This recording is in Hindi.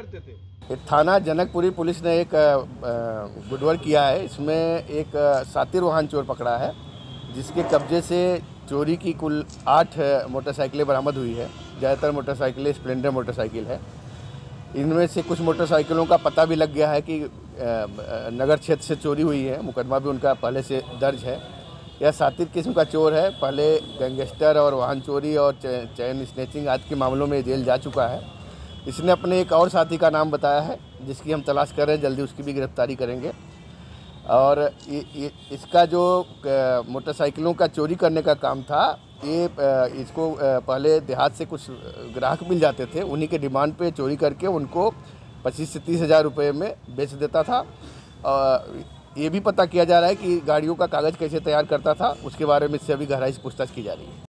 करते थे? ये थाना जनकपुरी पुलिस ने एक गुडवर्क किया है। इसमें एक सातिर वाहन चोर पकड़ा है, जिसके कब्जे से चोरी की कुल 8 मोटरसाइकिलें बरामद हुई है। ज़्यादातर मोटरसाइकिलें स्प्लेंडर मोटरसाइकिल है। इनमें से कुछ मोटरसाइकिलों का पता भी लग गया है कि नगर क्षेत्र से चोरी हुई है। मुकदमा भी उनका पहले से दर्ज है। यह सातिर किस्म का चोर है। पहले गैंगस्टर और वाहन चोरी और चैन स्नैचिंग आदि के मामलों में जेल जा चुका है। इसने अपने एक और साथी का नाम बताया है, जिसकी हम तलाश कर रहे हैं। जल्दी उसकी भी गिरफ्तारी करेंगे। और इसका जो मोटरसाइकिलों का चोरी करने का काम था, ये इसको पहले देहात से कुछ ग्राहक मिल जाते थे, उन्हीं के डिमांड पे चोरी करके उनको 25 से 30 हज़ार रुपये में बेच देता था। ये भी पता किया जा रहा है कि गाड़ियों का कागज़ कैसे तैयार करता था, उसके बारे में इससे अभी गहराई से पूछताछ की जा रही है।